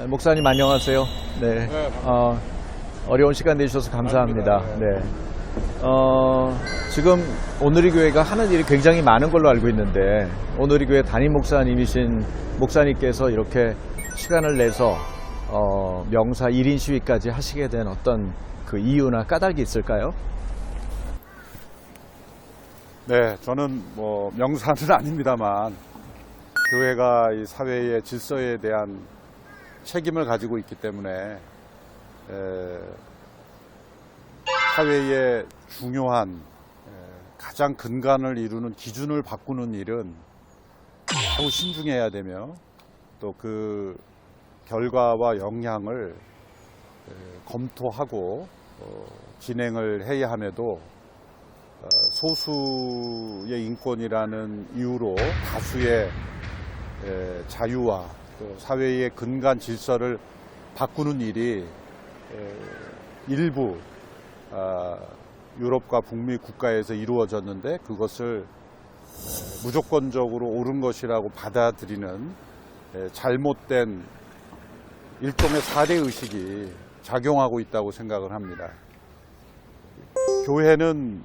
목사님 안녕하세요. 네. 어려운 시간 내주셔서 감사합니다. 네. 지금 오늘의 교회가 하는 일이 굉장히 많은 걸로 알고 있는데 오늘의 교회 담임 목사님이신 목사님께서 이렇게 시간을 내서 명사 1인 시위까지 하시게 된 어떤 그 이유나 까닭이 있을까요? 네, 저는 명사는 아닙니다만 교회가 이 사회의 질서에 대한 책임을 가지고 있기 때문에 사회의 중요한 가장 근간을 이루는 기준을 바꾸는 일은 매우 신중해야 되며 또 그 결과와 영향을 검토하고 진행을 해야 함에도 소수의 인권이라는 이유로 다수의 자유와 또 사회의 근간 질서를 바꾸는 일이 일부 유럽과 북미 국가에서 이루어졌는데 그것을 무조건적으로 옳은 것이라고 받아들이는 잘못된 일종의 사례의식이 작용하고 있다고 생각을 합니다. 교회는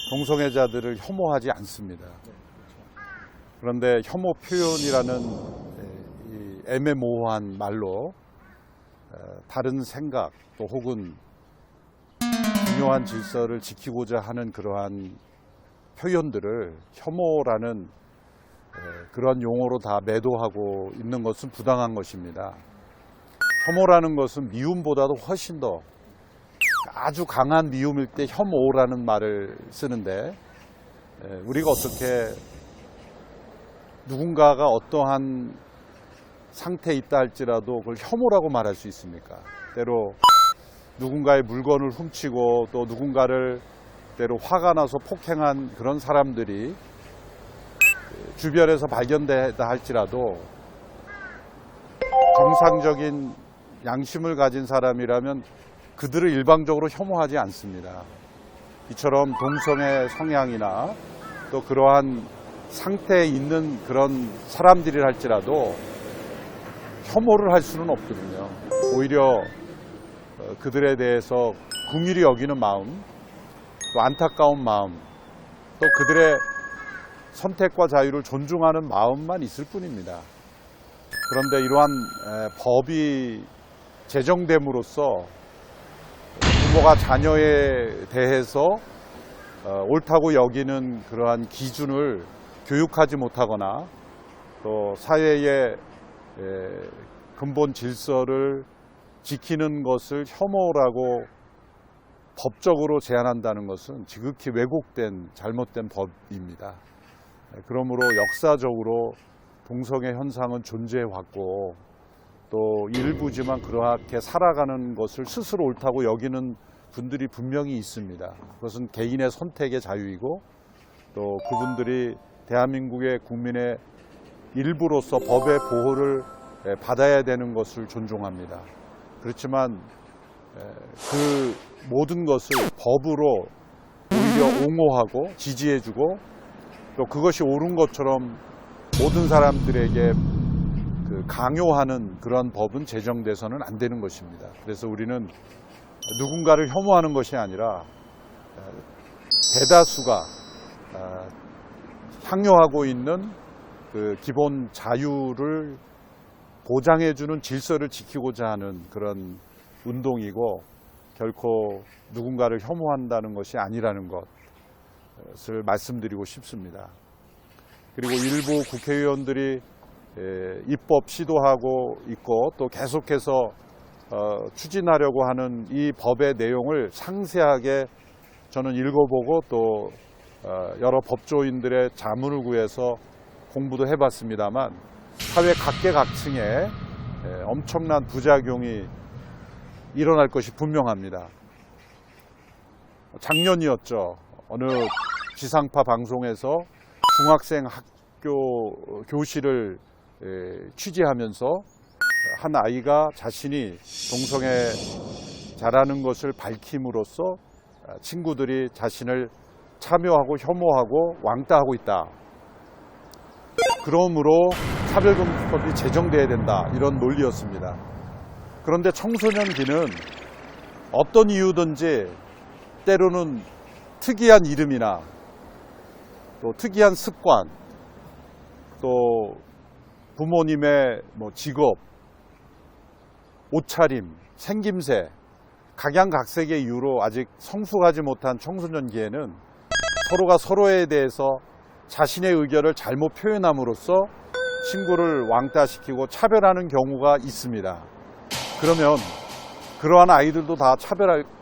동성애자들을 혐오하지 않습니다. 그런데 혐오 표현이라는 이 애매모호한 말로 다른 생각 또 혹은 중요한 질서를 지키고자 하는 그러한 표현들을 혐오라는 그런 용어로 다 매도하고 있는 것은 부당한 것입니다. 혐오라는 것은 미움보다도 훨씬 더 아주 강한 미움일 때 혐오라는 말을 쓰는데 우리가 어떻게 누군가가 어떠한 상태에 있다 할지라도 그걸 혐오라고 말할 수 있습니까? 때로 누군가의 물건을 훔치고 또 누군가를 때로 화가 나서 폭행한 그런 사람들이 주변에서 발견되다 할지라도 정상적인 양심을 가진 사람이라면 그들을 일방적으로 혐오하지 않습니다. 이처럼 동성애 성향이나 또 그러한 상태에 있는 그런 사람들이 할지라도 혐오를 할 수는 없거든요. 오히려 그들에 대해서 긍휼히 여기는 마음, 또 안타까운 마음, 또 그들의 선택과 자유를 존중하는 마음만 있을 뿐입니다. 그런데 이러한 법이 제정됨으로써 부모가 자녀에 대해서 옳다고 여기는 그러한 기준을 교육하지 못하거나 또 사회의 근본 질서를 지키는 것을 혐오라고 법적으로 제한한다는 것은 지극히 왜곡된 잘못된 법입니다. 그러므로 역사적으로 동성애 현상은 존재해왔고 또 일부지만 그렇게 살아가는 것을 스스로 옳다고 여기는 분들이 분명히 있습니다. 그것은 개인의 선택의 자유이고 또 그분들이 대한민국의 국민의 일부로서 법의 보호를 받아야 되는 것을 존중합니다. 그렇지만 그 모든 것을 법으로 오히려 옹호하고 지지해주고 또 그것이 옳은 것처럼 모든 사람들에게 강요하는 그런 법은 제정돼서는 안 되는 것입니다. 그래서 우리는 누군가를 혐오하는 것이 아니라 대다수가 향유하고 있는 그 기본 자유를 보장해주는 질서를 지키고자 하는 그런 운동이고 결코 누군가를 혐오한다는 것이 아니라는 것을 말씀드리고 싶습니다. 그리고 일부 국회의원들이 입법 시도하고 있고 또 계속해서 추진하려고 하는 이 법의 내용을 상세하게 저는 읽어보고 또 여러 법조인들의 자문을 구해서 공부도 해봤습니다만 사회 각계각층에 엄청난 부작용이 일어날 것이 분명합니다. 작년이었죠. 어느 지상파 방송에서 중학생 학교 교실을 취재하면서 한 아이가 자신이 동성애자라는 것을 밝힘으로써 친구들이 자신을 참여하고 혐오하고 왕따하고 있다. 그러므로 차별금지법이 제정돼야 된다, 이런 논리였습니다. 그런데 청소년기는 어떤 이유든지 때로는 특이한 이름이나 또 특이한 습관, 또 부모님의 직업, 옷차림, 생김새, 각양각색의 이유로 아직 성숙하지 못한 청소년기에는 서로가 서로에 대해서 자신의 의견을 잘못 표현함으로써 친구를 왕따시키고 차별하는 경우가 있습니다. 그러면 그러한 아이들도 다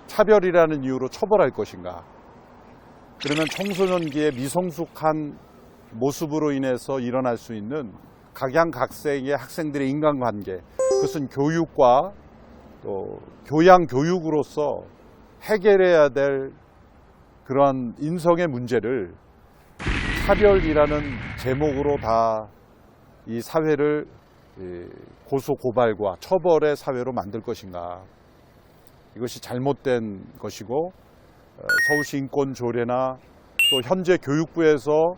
차별이라는 이유로 처벌할 것인가? 그러면 청소년기의 미성숙한 모습으로 인해서 일어날 수 있는 각양각색의 학생들의 인간관계, 그것은 교육과 또 교양교육으로서 해결해야 될 그러한 인성의 문제를 차별이라는 제목으로 다 이 사회를 고소고발과 처벌의 사회로 만들 것인가? 이것이 잘못된 것이고, 서울시 인권조례나 또 현재 교육부에서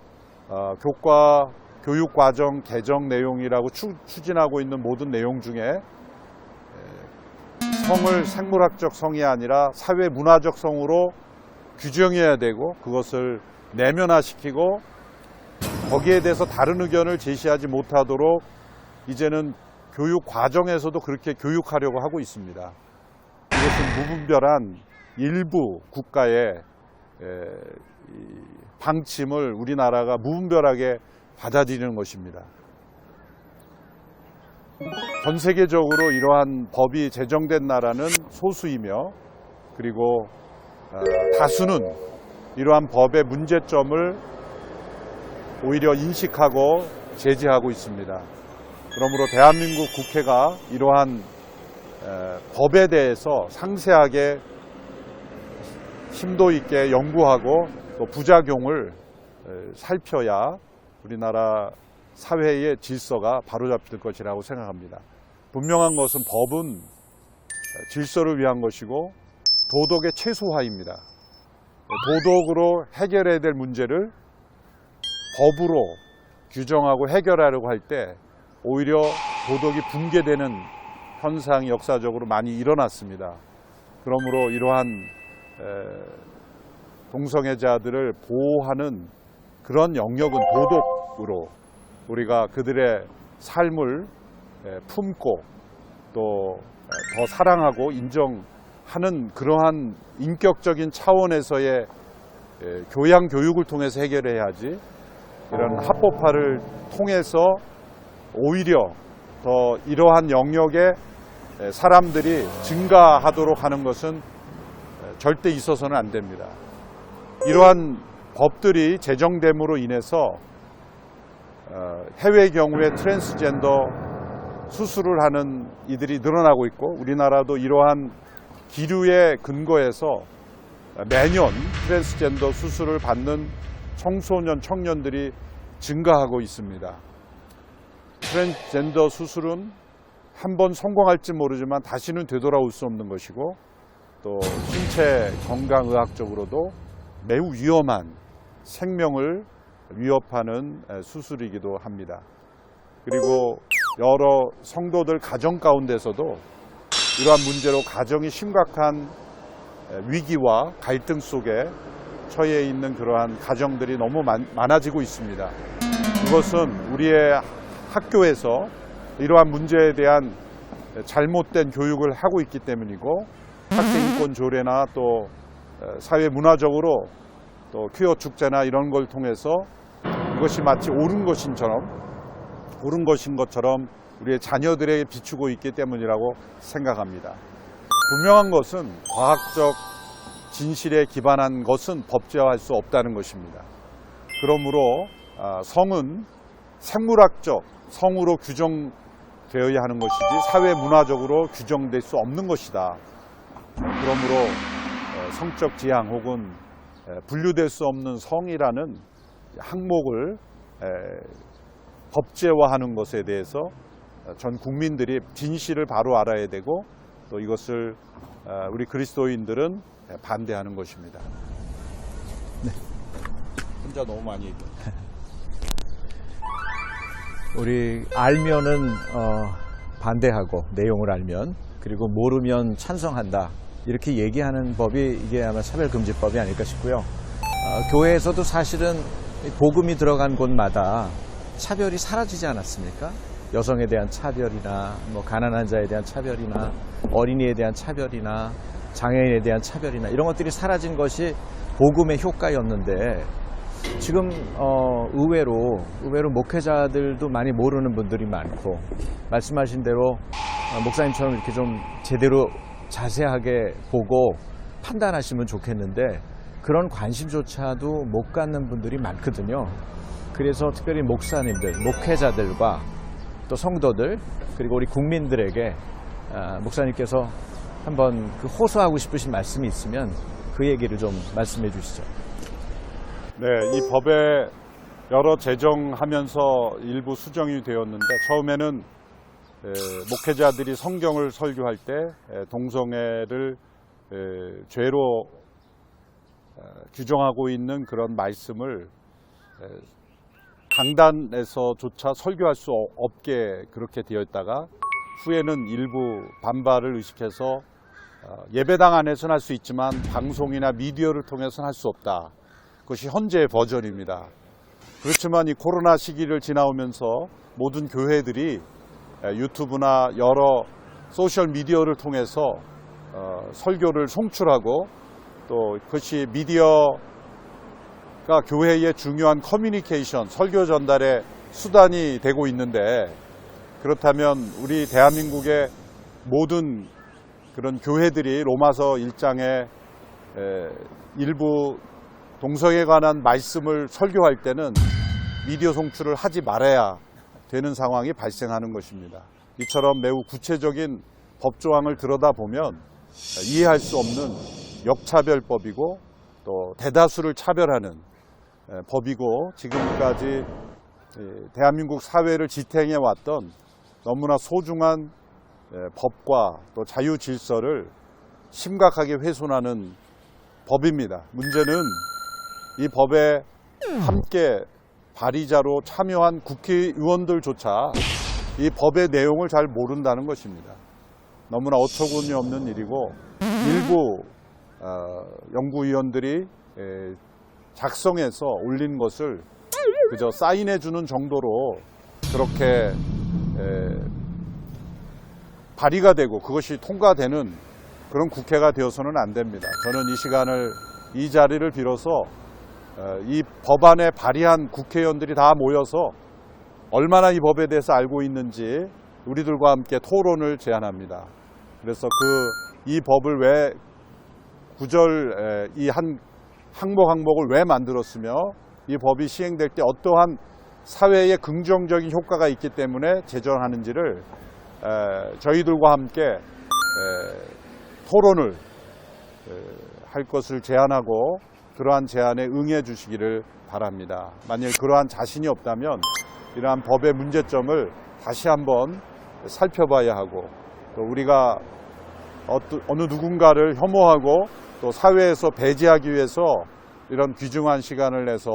교육과정 개정 내용이라고 추진하고 있는 모든 내용 중에 성을 생물학적 성이 아니라 사회문화적 성으로 규정해야 되고, 그것을 내면화시키고 거기에 대해서 다른 의견을 제시하지 못하도록 이제는 교육 과정에서도 그렇게 교육하려고 하고 있습니다. 이것은 무분별한 일부 국가의 방침을 우리나라가 무분별하게 받아들이는 것입니다. 전 세계적으로 이러한 법이 제정된 나라는 소수이며, 그리고 다수는 이러한 법의 문제점을 오히려 인식하고 제지하고 있습니다. 그러므로 대한민국 국회가 이러한 법에 대해서 상세하게 심도 있게 연구하고 또 부작용을 살펴야 우리나라 사회의 질서가 바로잡힐 것이라고 생각합니다. 분명한 것은 법은 질서를 위한 것이고 도덕의 최소화입니다. 도덕으로 해결해야 될 문제를 법으로 규정하고 해결하려고 할 때 오히려 도덕이 붕괴되는 현상이 역사적으로 많이 일어났습니다. 그러므로 이러한 동성애자들을 보호하는 그런 영역은 도덕으로 우리가 그들의 삶을 품고 또 더 사랑하고 인정하는 그러한 인격적인 차원에서의 교양 교육을 통해서 해결해야지, 이런 합법화를 통해서 오히려 더 이러한 영역에 사람들이 증가하도록 하는 것은 절대 있어서는 안 됩니다. 이러한 법들이 제정됨으로 인해서 해외 경우에 트랜스젠더 수술을 하는 이들이 늘어나고 있고, 우리나라도 이러한 기류에 근거해서 매년 트랜스젠더 수술을 받는 청소년, 청년들이 증가하고 있습니다. 트랜스젠더 수술은 한번 성공할지 모르지만 다시는 되돌아올 수 없는 것이고, 또 신체 건강의학적으로도 매우 위험한, 생명을 위협하는 수술이기도 합니다. 그리고 여러 성도들 가정 가운데서도 이러한 문제로 가정이 심각한 위기와 갈등 속에 처해 있는 그러한 가정들이 너무 많아지고 있습니다. 그것은 우리의 학교에서 이러한 문제에 대한 잘못된 교육을 하고 있기 때문이고, 학생인권조례나 또 사회문화적으로 또 퀴어 축제나 이런 걸 통해서 이것이 마치 옳은 것인 것처럼 우리의 자녀들에게 비추고 있기 때문이라고 생각합니다. 분명한 것은 과학적 진실에 기반한 것은 법제화할 수 없다는 것입니다. 그러므로 성은 생물학적 성으로 규정되어야 하는 것이지 사회문화적으로 규정될 수 없는 것이다. 그러므로 성적 지향 혹은 분류될 수 없는 성이라는 항목을 법제화하는 것에 대해서 전 국민들이 진실을 바로 알아야 되고, 또 이것을 우리 그리스도인들은 반대하는 것입니다. 네. 혼자 너무 많이 얘기해요. 우리 알면은 반대하고 내용을 알면, 그리고 모르면 찬성한다, 이렇게 얘기하는 법이 이게 아마 차별금지법이 아닐까 싶고요. 교회에서도 사실은 복음이 들어간 곳마다 차별이 사라지지 않았습니까? 여성에 대한 차별이나 뭐 가난한 자에 대한 차별이나 어린이에 대한 차별이나 장애인에 대한 차별이나 이런 것들이 사라진 것이 복음의 효과였는데, 지금 의외로 목회자들도 많이 모르는 분들이 많고, 말씀하신 대로 목사님처럼 이렇게 좀 제대로 자세하게 보고 판단하시면 좋겠는데 그런 관심조차도 못 갖는 분들이 많거든요. 그래서 특별히 목사님들, 목회자들과 또 성도들, 그리고 우리 국민들에게 목사님께서 한번 그 호소하고 싶으신 말씀이 있으면 그 얘기를 좀 말씀해 주시죠. 네, 이 법에 여러 제정하면서 일부 수정이 되었는데, 처음에는 목회자들이 성경을 설교할 때 동성애를 죄로 규정하고 있는 그런 말씀을 강단에서조차 설교할 수 없게 그렇게 되어 있다가, 후에는 일부 반발을 의식해서 예배당 안에서는 할 수 있지만 방송이나 미디어를 통해서는 할 수 없다. 그것이 현재의 버전입니다. 그렇지만 이 코로나 시기를 지나오면서 모든 교회들이 유튜브나 여러 소셜 미디어를 통해서 설교를 송출하고, 또 그것이 미디어가 교회의 중요한 커뮤니케이션, 설교 전달의 수단이 되고 있는데, 그렇다면 우리 대한민국의 모든 그런 교회들이 로마서 1장에 일부 동성애에 관한 말씀을 설교할 때는 미디어 송출을 하지 말아야 되는 상황이 발생하는 것입니다. 이처럼 매우 구체적인 법조항을 들여다보면 이해할 수 없는 역차별법이고, 또 대다수를 차별하는 법이고, 지금까지 대한민국 사회를 지탱해 왔던 너무나 소중한 법과 또 자유 질서를 심각하게 훼손하는 법입니다. 문제는 이 법에 함께 발의자로 참여한 국회의원들조차 이 법의 내용을 잘 모른다는 것입니다. 너무나 어처구니 없는 일이고, 일부 연구위원들이 작성해서 올린 것을 그저 사인해 주는 정도로 그렇게 발의가 되고 그것이 통과되는 그런 국회가 되어서는 안 됩니다. 저는 이 자리를 빌어서 이 법안에 발의한 국회의원들이 다 모여서 얼마나 이 법에 대해서 알고 있는지 우리들과 함께 토론을 제안합니다. 그래서 이 법을 왜 구절 이 한 항목을 왜 만들었으며, 이 법이 시행될 때 어떠한 사회에 긍정적인 효과가 있기 때문에 제정하는지를 저희들과 함께 토론을 할 것을 제안하고, 그러한 제안에 응해 주시기를 바랍니다. 만일 그러한 자신이 없다면 이러한 법의 문제점을 다시 한번 살펴봐야 하고, 또 우리가 어느 누군가를 혐오하고 또 사회에서 배제하기 위해서 이런 귀중한 시간을 내서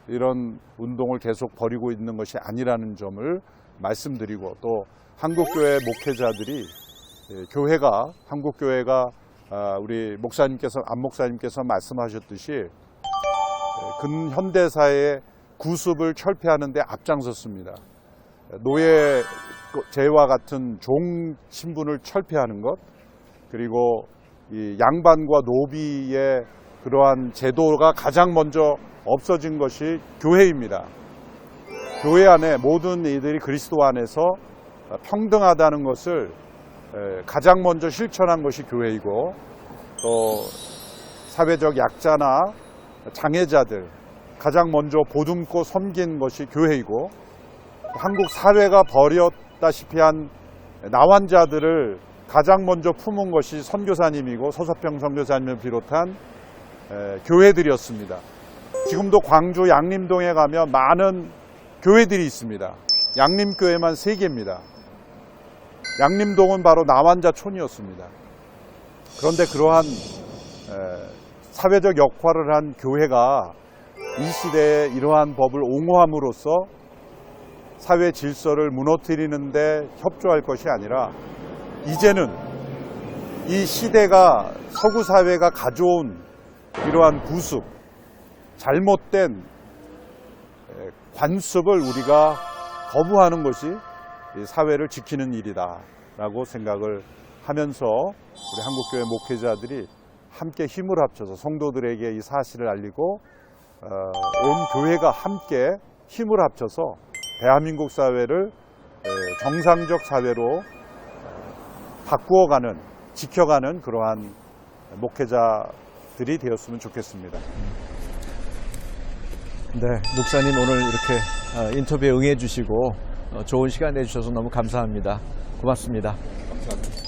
이런 운동을 계속 벌이고 있는 것이 아니라는 점을 말씀드리고, 또 한국교회 목회자들이 한국교회가 우리 안 목사님께서 말씀하셨듯이 근현대사회의 구습을 철폐하는 데 앞장섰습니다. 노예제와 같은 종 신분을 철폐하는 것, 그리고 이 양반과 노비의 그러한 제도가 가장 먼저 없어진 것이 교회입니다. 교회 안에 모든 이들이 그리스도 안에서 평등하다는 것을 가장 먼저 실천한 것이 교회이고, 또 사회적 약자나 장애자들 가장 먼저 보듬고 섬긴 것이 교회이고, 한국 사회가 버렸다시피 한 나환자들을 가장 먼저 품은 것이 선교사님이고, 서서평 선교사님을 비롯한 교회들이었습니다. 지금도 광주 양림동에 가면 많은 교회들이 있습니다. 양림교회만 3개입니다. 양림동은 바로 나환자촌이었습니다. 그런데 그러한 사회적 역할을 한 교회가 이 시대에 이러한 법을 옹호함으로써 사회 질서를 무너뜨리는데 협조할 것이 아니라 이제는 이 시대가 서구 사회가 가져온 이러한 부습, 잘못된 관습을 우리가 거부하는 것이 이 사회를 지키는 일이다라고 생각을 하면서 우리 한국교회 목회자들이 함께 힘을 합쳐서 성도들에게 이 사실을 알리고 온 교회가 함께 힘을 합쳐서 대한민국 사회를 정상적 사회로 바꾸어가는, 지켜가는 그러한 목회자들이 되었으면 좋겠습니다. 네, 목사님 오늘 이렇게 인터뷰에 응해 주시고 좋은 시간 내주셔서 너무 감사합니다. 고맙습니다. 감사합니다.